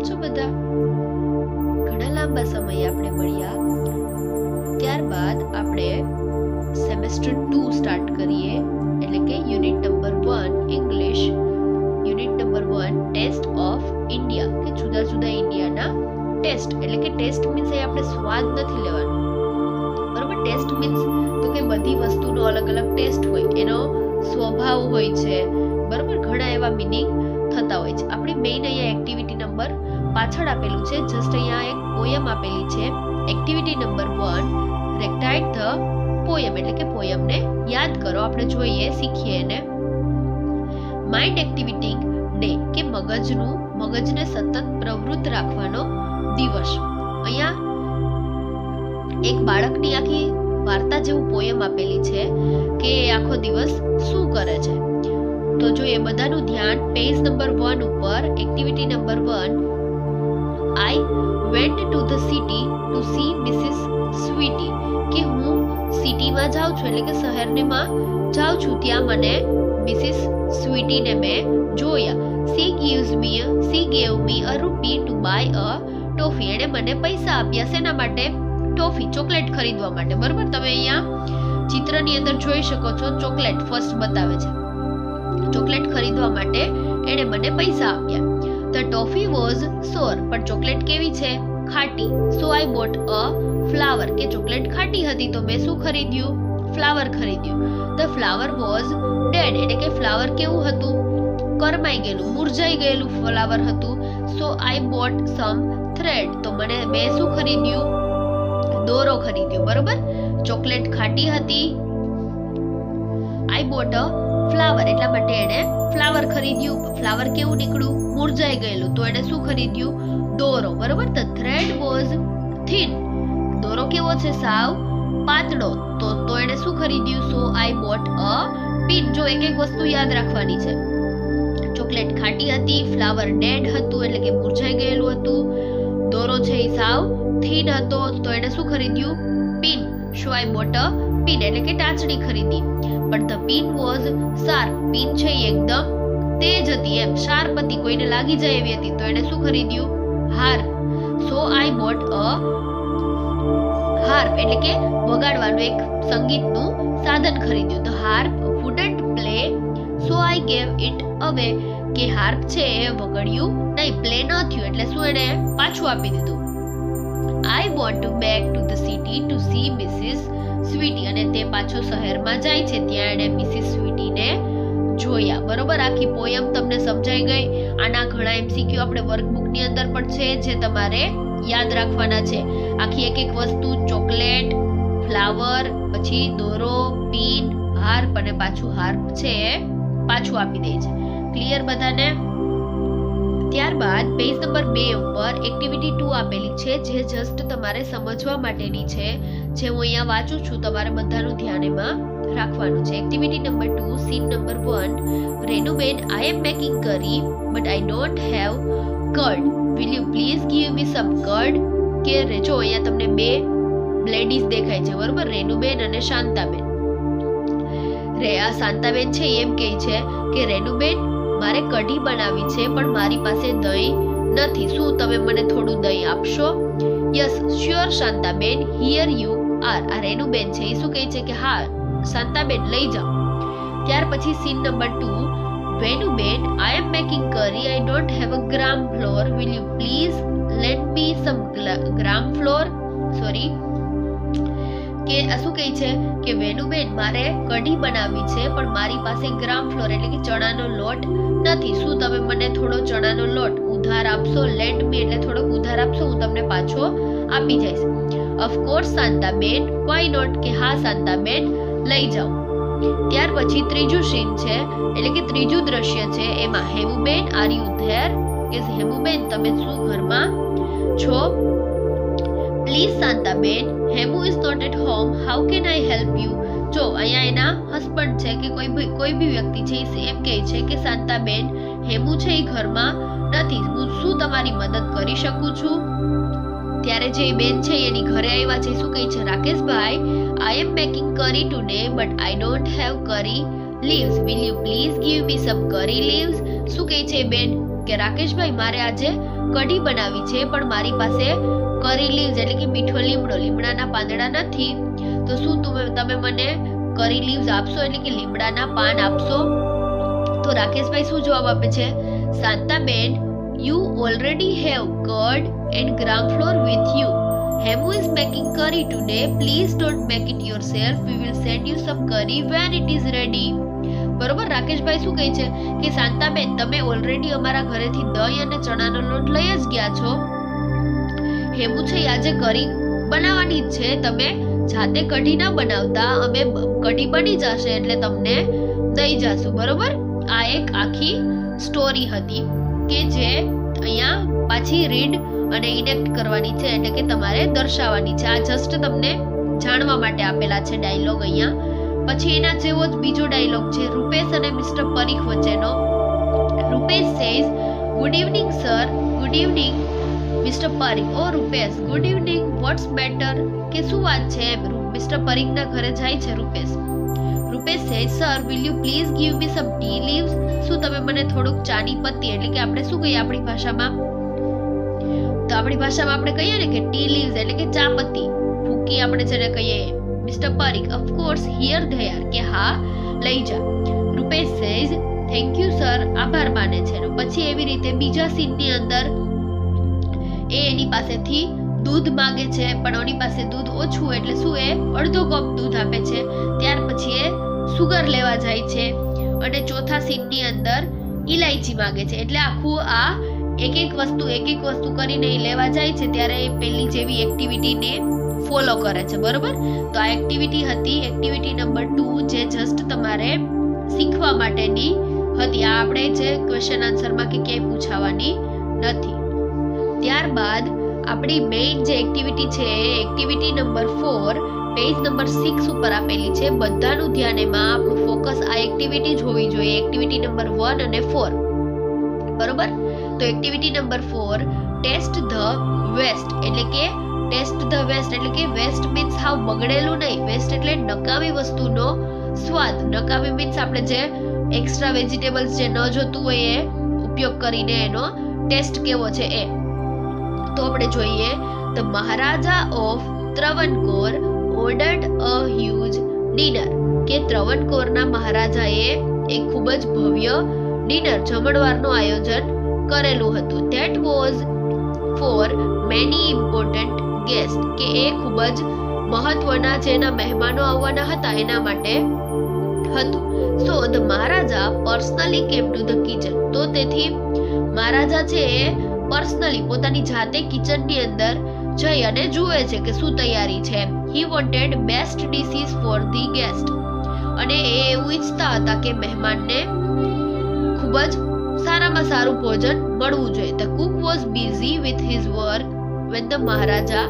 છો બધા? ઘણા લાંબા સમયે આપણે મળ્યા, ત્યારબાદ આપણે સેમેસ્ટર 2 સ્ટાર્ટ કરીએ, એટલે કે unit number 1 English, unit number 1 taste of India, કે જુદા જુદા ઇન્ડિયાના ટેસ્ટ. એટલે કે ટેસ્ટ મીન્સ એ આપણે સ્વાદ નથી લેવાનો, બરોબર? ટેસ્ટ મીન્સ તો કે બધી વસ્તુનો અલગ અલગ ટેસ્ટ હોય, એનો સ્વભાવ હોય છે, બરોબર? ઘણા એવા મિનિંગ થતા હોય છે. આપણી મેઇન અહીંયા એક્ટિવિટી નંબર પાછળ આપેલું છે, જસ્ટ અહીંયા એક પોયમ આપેલી છે. એક્ટિવિટી નંબર 1 રેક્ટાઇટ ધ પોયમ, એટલે કે પોયમને યાદ કરો. આપણે જોઈએ, શીખીએ એને. માઇન્ડ એક્ટિવિટી ડે, કે મગજને સતત પ્રવૃત્ત રાખવાનો દિવસ. અહીંયા એક બાળકની આખી વાર્તા જેવું પોયમ આપેલી છે કે એ આખો દિવસ શું કરે છે. તો જોઈએ બધાનું ધ્યાન પેજ નંબર 1 ઉપર. Activity number 1, I went to the city to see Mrs Sweety, કે હું સિટીમાં જાઉં છું, એટલે કે શહેરમાં જાઉં છું, ત્યાં મને મિસિસ સ્વીટીને મેં જોયા. સી ગેવ મી અ રૂપી ટુ બાય અ ટોફી, એણે મને પૈસા આપ્યા શેના માટે? ટોફી, ચોકલેટ ખરીદવા માટે, બરોબર? તમે અહીંયા ચિત્રની અંદર જોઈ શકો છો, ચોકલેટ ફર્સ્ટ બતાવે છે. ચોકલેટ ખરીદવા માટે એણે મને પૈસા આપ્યા. ધ ટોફી વોઝ સોર, પણ ચોકલેટ કેવી છે? ખાટી. સો આઈ બોટ અ ફ્લાવર, કે ચોકલેટ ખાટી હતી તો મેં શું ખરીદ્યું? ફ્લાવર ખરીદ્યું. ધ ફ્લાવર વોઝ ડેડ, એટલે કે ફ્લાવર કેવું હતું? કરમાઈ ગયેલું, મુરઝાઈ ગયેલું ફ્લાવર હતું. સો આઈ બોટ સમ થ્રેડ, તો મેં શું ખરીદ્યું? દોરો ખરીદ્યો, બરોબર? ચોકલેટ ખાટી હતી. આઈ બોટ અ ફ્લાવર, એટલા માટે એણે ફ્લાવર ખરીદ્યું. ફ્લાવર કેવું નીકળ્યું? મુરઝાઈ ગયેલું, તો એણે શું ખરીદ્યું? દોરો, બરોબર? ધ થ્રેડ વોઝ થિન, દોરો કેવો છે? સાવ પાતળો, તો એણે શું ખરીદ્યું? સો આઈ બોટ અ પિન. જો એક એક વસ્તુ યાદ રાખવાની છે. ચોકલેટ ખાટી હતી, ફ્લાવર ડેડ હતું, એટલે કે મુરઝાઈ ગયેલું હતું, દોરો છે એ સાવ થીન હતો, તો એણે શું ખરીદ્યું? Pin. So I bought a pin, એટલે કે ટાચડી ખરીદી. પણ the pin was sharp, pin છે એ એકદમ તેજ હતી, એમ શાર્પ હતી, કોઈને લાગી જાય એવી હતી, તો એણે શું ખરીદ્યું? Harp. So I bought a harp, એટલે કે વગાડવાનું એક સંગીતનું સાધન ખરીદ્યું. The harp wouldn't play, so I gave it અવે, કે હાર્પ છે એ વગાડ્યું નહીં, પ્લે ન થયું, એટલે શું એણે પાછું આપી દીધું. I want to back to the city to see Mrs Sweety, અને તે પાછો શહેરમાં જાય છે, ત્યાં એણે મિસિસ સ્વીટીને જોયા, બરોબર? આખી પોયમ તમને સમજાઈ ગઈ. આના ઘણા એમસીક્યુ આપણે વર્કબુકની અંદર પણ છે, જે તમારે યાદ રાખવાના છે. આખી એક એક વસ્તુ, ચોકલેટ, ફ્લાવર, પછી દોરો, પિન, હાર્પ, અને પાછું હાર્પ છે પાછું આપી દે છે. ક્લિયર બધાને? ત્યારબાદ પેજ નંબર 2 ઉપર એક્ટિવિટી 2 આપેલી છે, જે જસ્ટ તમારે સમજવા માટેની છે, જે હું અહીંયા વાંચું છું. તમારે બધાનું ધ્યાન એમાં રાખવાનું છે. Activity number 2, scene number 1, Renuben, I am making curry but I don't have curd, will you please give me some curd, કે જો અહીંયા તમને બે લેડીઝ દેખાય છે, બરોબર? રેનુબેન અને શાંતાબેન. આ શાંતાબેન છે એમ કહે છે કે રેનુબેન, મારે કઢી બનાવી છે પણ મારી પાસે દહીં નથી, શું તમે મને થોડું દહીં આપશો? Yes sure Shantaben, here you are. આ રેનુબેન છે એ શું કહે છે કે હા શાંતાબેન લઈ જાઓ. ત્યાર પછી scene number 2, Venuben, I am making curry, I don't have a gram flour, will you please lend me some gram flour, sorry, કે શું કહે છે કે વેનુબેન, મારે કઢી બનાવી છે પણ મારી પાસે ગ્રામ ફ્લોર, એટલે કે ચણાનો લોટ નથી, શું તમે મને થોડો ચણાનો લોટ ઉધાર આપશો? લેન્ડ મી, એટલે થોડોક ઉધાર આપશો, હું તમને પાછો આપી જઈશ. ઓફકોર્સ શાંતાબેન, વાય નોટ, કે હા શાંતાબેન લઈ જાઓ. ત્યાર પછી ત્રીજું સીન છે, એટલે કે ત્રીજું દ્રશ્ય છે. એમાં હેમુબેન, આર યુ ધેર, કે હેમુબેન તમે શું ઘરમાં છો? Please Shantaben, Hemu is not at home, how can I help you? જો અહીંયા એના હસબન્ડ છે કે કોઈ બી વ્યક્તિ છે એમ કહે છે કે શાંતાબેન, હેમુ છે એ ઘરમાં નથી, હું શું તમારી મદદ કરી શકું છું? ત્યારે જે બેન છે એની ઘરે આવ્યા છે, શું કહે છે? Rakeshbhai, I am making curry today but I don't have curry leaves, will you please give me some curry leaves? શું કહે છે બેન? કે રાકેશભાઈ મારે આજે કઢી બનાવી છે પણ મારી પાસે કરી લીવ્સ એટલે કે મીઠો લીમડાના પાંદડા નથી, તો શું તમે મને કરી લીવ્સ આપશો એટલે કે લીમડાના પાન આપશો? તો રાકેશભાઈ શું જવાબ આપે છે? Shantaben, you already have curd and gram flour with you. Hemu is making curry today. Please don't make it yourself. We will send you some curry when it is ready. બરોબર, રાકેશભાઈ શું કહે છે કે શાંતાબેન તમે ઓલરેડી અમારા ઘરેથી દહીં અને ચણાનો લોટ લઈ જ ગયા છો. હેમુ છે આજે કરી બનાવવાની જ છે, તમે જાતે કઢી ના બનાવતા, અમે કઢી બની જશે એટલે તમને દઈ જશું. બરોબર, આ એક આખી સ્ટોરી હતી કે જે અહીંયા પાછી રીડ અને ઇનેક્ટ કરવાની છે એટલે કે તમારે દર્શાવવાની છે. આ જસ્ટ તમને જાણવા માટે આપેલા છે ડાયલોગ અહીંયા. પછી એના જેવો જ બીજો ડાયલોગ છે રૂપેશ અને મિસ્ટર પરીખ વચ્ચેનો. Rupesh says, good evening sir. Good evening mister Parikh. Oh Rupesh, good evening, what's matter? કે શું વાત છે? મિસ્ટર પરીખના ઘરે જાય છે Rupesh. Rupesh says, sir will you please give me some tea leaves? શું તમે મને થોડુંક ચાની પત્તી એટલે કે આપણે શું કહીએ આપણી ભાષામાં? તો આપણી ભાષામાં આપણે કહીએ ને કે ટી લીવ્સ એટલે કે ચા પત્તી, ભૂકી આપણે જેને કહીએ. Mister Parikh, of course here they are, કે હા લઈ જા. Rupesh says, thank you sir, આભાર માને છે. પછી એવી રીતે બીજા સીનની અંદર એની પાસેથી દૂધ માંગે છે પણ એની પાસે દૂધ ઓછું એટલે શું એ અડધો કપ દૂધ આપે છે. ત્યાર પછી એ સુગર લેવા જાય છે અને ચોથા સીનની અંદર ઇલાયચી માંગે છે. એટલે આખું આ એક એક વસ્તુ કરીને લેવા જાય છે ત્યારે એ પેલી જેવી એક્ટિવિટીને ફોલો કરે છે. બરોબર, તો આ એક્ટિવિટી હતી એક્ટિવિટી નંબર 2 જે જસ્ટ તમારે શીખવા માટેની હતી. આ આપણે જે ક્વેશ્ચન આન્સરમાં કે ક્યાંય પૂછાવાની નથી. ત્યારબાદ આપણી મેઇન જે એક્ટિવિટી છે એક્ટિવિટી નંબર 4 પેજ નંબર 6 ઉપર આપેલી છે. બધાનું ધ્યાન એમાં આપણું ફોકસ આ એક્ટિવિટી જ હોવી જોઈએ, એક્ટિવિટી નંબર 1 અને 4. બરોબર, તો activity number 4 taste the waste એટલે કે વેસ્ટ મીન્સ હાવ બગડેલું નહીં, વેસ્ટ એટલે નકામી વસ્તુનો સ્વાદ. નકામી મીન્સ આપણે જે એક્સ્ટ્રા વેજીટેબલ્સ જે ન જોતું હોય એ ઉપયોગ કરીને એનો ટેસ્ટ કેવો છે એ. તો આપણે જોઈએ the Maharaja of Travancore ordered a huge dinner, કે ત્રવણકોરના મહારાજાએ એક ખૂબ જ ભવ્ય ડિનર જમણવારનું આયોજન કરેલું હતું. That was for many important guest, કે એ ખૂબ જ મહત્વના જેના મહેમાનો આવવાના હતા એના માટે હતું. So the Maharaja personally came to the kitchen, તો તેથી મહારાજા છે એ પર્સનલી પોતાની જાતે કિચનની અંદર જઈ અને જુએ છે કે શું તૈયારી છે. He wanted best dishes for the guest, અને એ એવું ઈચ્છતા હતા કે મહેમાનને ખૂબ જ સારામાં સારું ભોજન મળવું જોઈએ. The cook was busy with his work when the Maharaja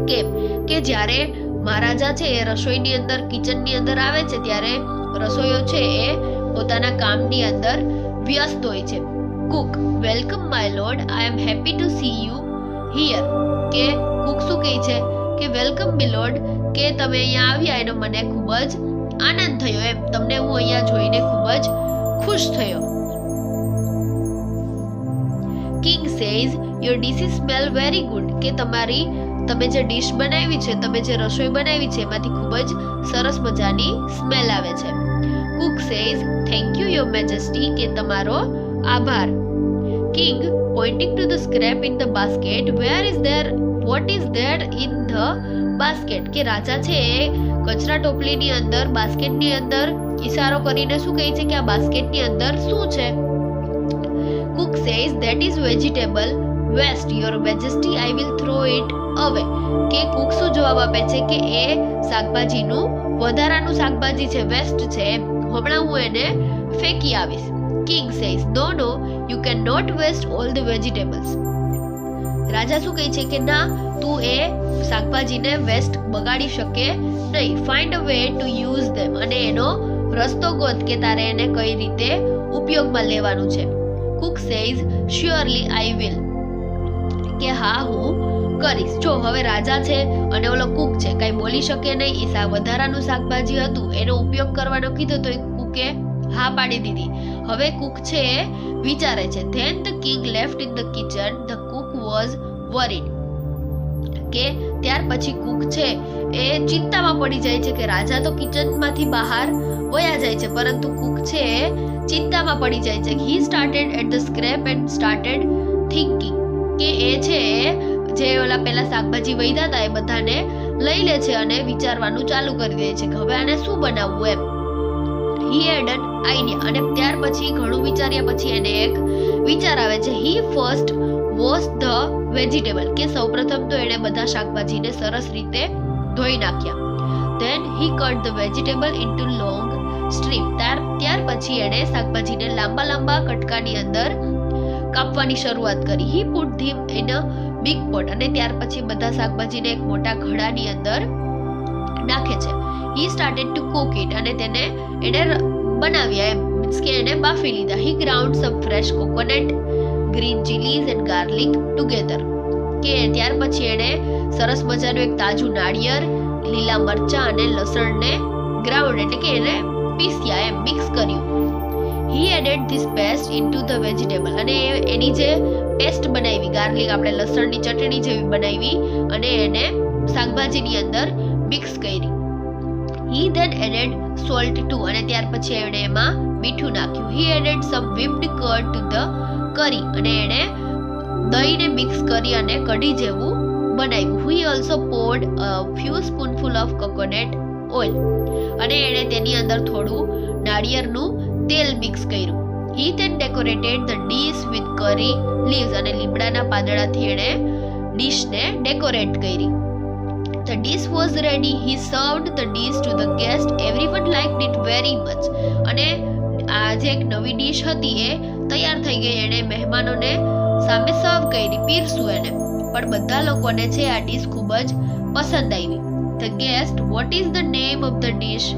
came, કે જ્યારે મહારાજા છે એ રસોઈની અંદર કિચનની અંદર આવે છે ત્યારે રસોઈયો છે એ પોતાના કામની અંદર વ્યસ્ત હોય છે. Cook, welcome my lord, I am happy to C you hear, કે કુક શું કહે છે કે વેલકમ મી લોર્ડ, કે તમે અહીંયા આવ્યા એનો મને ખૂબ જ આનંદ થયો, એમ તમને હું અહીંયા જોઈને ખૂબ જ ખુશ થયો. King says, your dishes smell very good, કે તમે જે ડિશ બનાવી છે, તમે જે રસોઈ બનાવી છે એમાંથી ખૂબ જ સરસ મજાની સ્મેલ આવે છે. Cook says, thank you your majesty, કે તમારો આભાર. King pointing to the scrap in the basket, what is there in the basket, કે રાજા છે એ કચરા ટોપલીની અંદર બાસ્કેટની અંદર ઈશારો કરીને શું કહે છે કે આ બાસ્કેટની અંદર શું છે. Cook says that is vegetable waste, your majesty, I will throw it away, કે કુક શું જવાબ આપે છે કે એ શાકભાજીનું વધારાનું શાકભાજી છે, વેસ્ટ છે, હમણાં હું એને ફેંકી આવીશ. King says, no, you cannot waste all the vegetables. રાજા શું કહે છે કે ના, તું એ શાકભાજીને વેસ્ટ બગાડી શકે નહીં. Find a way to use them, અને એનો રસ્તો ગોત કે તારે એને કઈ રીતે ઉપયોગમાં લેવાનું છે. Cook says, surely I will, કે હા હું કરીશ. જો હવે રાજા છે અને ઓલો કુક છે કઈ બોલી શકે નહીં, એ વધારાનું શાકભાજી હતું એનો ઉપયોગ કરવાનો કીધો તો કુકે હા પાડી દીધી. હવે કુક છે એ વિચારે છે. Then the king left in the kitchen. The cook was worried. કે ત્યાર પછી કુક છે એ ચિંતામાં પડી જાય છે કે રાજા તો કિચનમાંથી બહાર વયા જાય છે, પરંતુ કુક છે એ ચિંતામાં પડી જાય છે. He started at the scrap and started thinking. કે એ છે જે ઓલા પેલા શાકભાજી વૈધા હતા એ બધાને લઈ લે છે અને વિચારવાનું ચાલુ કરી દે છે કે હવે આને શું બનાવવું એમ. He had an idea. અને ત્યાર પછી ઘણું વિચાર્યા પછી એને એક વિચાર આવે છે. He first washed the vegetable. કે સૌપ્રથમ તો એને બધા શાકભાજીને સરસ રીતે ધોઈ નાખ્યા. Then he cut the vegetable into long strip. ત્યાર પછી એને શાકભાજીને લાંબા લાંબા કટકાની અંદર કાપવાની શરૂઆત કરી. He put them in a big pot. અને ત્યાર પછી બધા શાકભાજીને એક મોટા ઘડાની અંદર નાખે છે. He started to cook it. અને એને બનાવ્યા એમ, મીન્સ કે એને બાફી લીધા. He ground some fresh coconut, green chilies and garlic together. કે ત્યાર પછી એને સરસ મજાનું એક તાજું નાળિયેર, લીલા મરચા અને લસણને ગ્રાઉન્ડ એટલે કે એને પીસ્યા એમ, મિક્સ કર્યું. He added this paste into the vegetable. અને એની જે પેસ્ટ બનાવી, ગાર્લિક આપણે લસણની ચટણી જેવી બનાવી અને એને શાકભાજીની અંદર મિક્સ કરી. He then added salt too. અને ત્યાર પછી એણે એમાં મીઠું નાખ્યું. He added some whipped curd to the curry. અને એણે દહીંને મિક્સ કરી અને કઢી જેવું બનાવ્યું. He also poured a few spoonful of coconut oil. અને એણે તેની અંદર થોડું નાળિયેરનું તેલ મિક્સ કર્યું. He then decorated the dish with curry leaves. અને લીમડાના પાંદડાથી એણે ડીશને ડેકોરેટ કરી. The dish was ready. He served the dish to the guest. Everyone liked it very much. અને આ જે એક નવી ડીશ હતી એ તૈયાર થઈ ગઈ. એણે મહેમાનોને સામે સર્વ કરી, પીરસ્યું એને, પણ બધા લોકોને છે આ ડીશ ખૂબ જ પસંદ આવી. The guest, what is the name of the dish?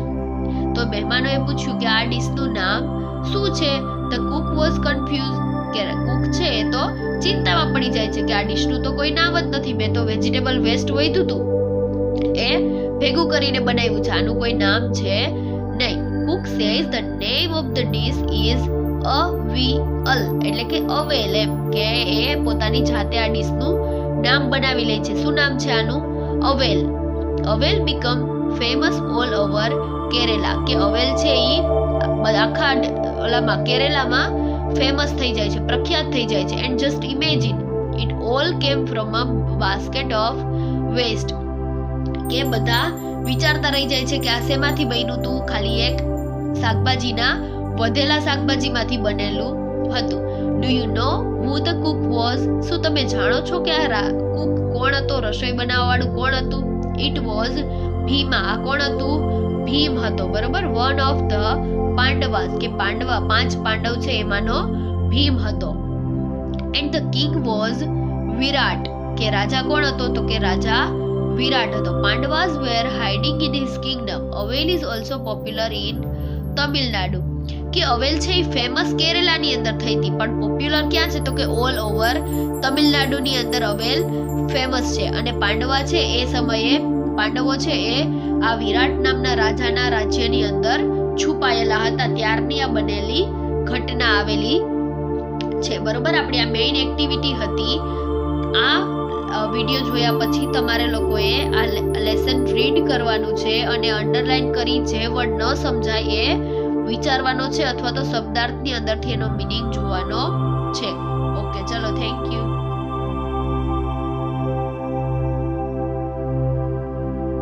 તો મહેમાનોએ પૂછ્યું કે આ ડીશનું નામ શું છે? The cook was confused. કે કુક છે એ તો ચિંતામાં પડી જાય છે કે આ ડીશનું તો કોઈ નામ જ નથી, મેં તો વેજીટેબલ વેસ્ટ વધ્યું હતું એ ભેગું કરીને બનાવ્યું છે, આનું કોઈ નામ છે નહીં. Cook says the name of the dish is અવિઅલ, એટલે કે અવેલ એમ, કે એ પોતાની જાતે આ ડીશનું નામ બનાવી લે છે. શું નામ છે આનું? Avail. Avail become famous all over Kerala. કે અવેલ છે એ આખા ઓલામાં કેરેલામાં ફેમસ થઈ જાય છે, પ્રખ્યાત થઈ જાય છે. And just imagine it all came from a basket of waste. કે બધા વિચારતા રહી જાય છે કે આ શેમાંથી બન્યું હતું? ખાલી એક શાકભાજીના વધેલા શાકભાજીમાંથી બનેલું હતું. Do you know who the cook was? શું તમે જાણો છો કે આ કુક કોણ હતો? રસોઈ બનાવવાવાળું કોણ હતું? It was Bhima. આ કોણ હતું? ભીમ હતો, બરોબર. વન ઓફ ધ પાંડવાસ, કે પાંડવા 5 પાંડવ છે એમાંનો ભીમ હતો. And the king was Virat. કે રાજા કોણ હતો? તો કે રાજા વિરાટ હતો. Pandavas were hiding in his kingdom. Avial is also popular in Tamil Nadu. કે અવેલ છે એ ફેમસ કેરેલાની અંદર થઈ હતી, પણ પોપ્યુલર ક્યાં છે? તો કે ઓલ ઓવર તમિલનાડુની અંદર અવેલ ફેમસ છે. અને પાંડવા છે એ સમયે પાંડવો છે એ આ વિરાટ નામના રાજાના રાજ્યની અંદર છુપાયેલા હતા, ત્યારની આ બનેલી ઘટના આવેલી છે, બરોબર. આપણી આ મેઇન એક્ટિવિટી હતી. આ વિડીયો જોયા પછી તમારે લોકોએ આ લેસન રીડ કરવાનું છે અને અંડરલાઈન કરી જે વર્ડ ન સમજાય એ વિચારવાનો છે, અથવા તો શબ્દાર્થની અંદરથી એનો મીનિંગ જોવાનો છે.